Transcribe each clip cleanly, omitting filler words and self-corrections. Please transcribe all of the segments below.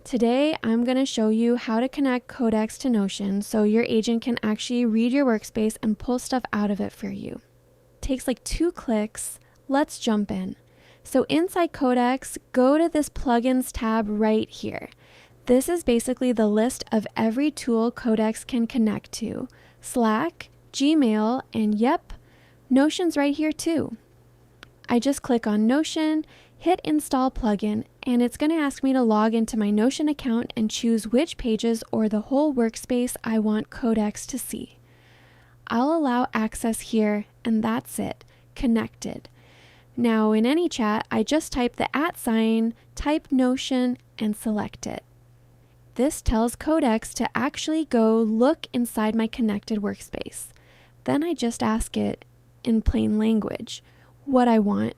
Today, I'm going to show you how to connect Codex to Notion so your agent can actually read your workspace and pull stuff out of it for you. It takes like 2 clicks. Let's jump in. So inside Codex, go to this Plugins tab right here. This is basically the list of every tool Codex can connect to. Slack, Gmail, and yep, Notion's right here too. I just click on Notion, hit Install Plugin, and it's going to ask me to log into my Notion account and choose which pages or the whole workspace I want Codex to see. I'll allow access here, and that's it, connected. Now in any chat, I just type the @sign, type Notion, and select it. This tells Codex to actually go look inside my connected workspace. Then I just ask it, in plain language, what I want.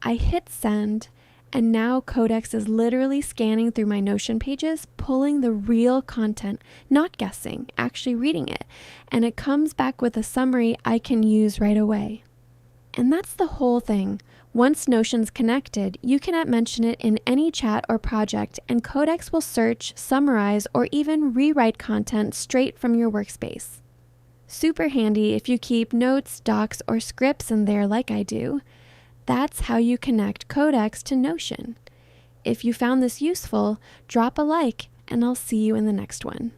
I hit send, and now Codex is literally scanning through my Notion pages, pulling the real content, not guessing, actually reading it, and it comes back with a summary I can use right away. And that's the whole thing. Once Notion's connected, you can mention it in any chat or project, and Codex will search, summarize, or even rewrite content straight from your workspace. Super handy if you keep notes, docs, or scripts in there like I do. That's how you connect Codex to Notion. If you found this useful, drop a like, and I'll see you in the next one.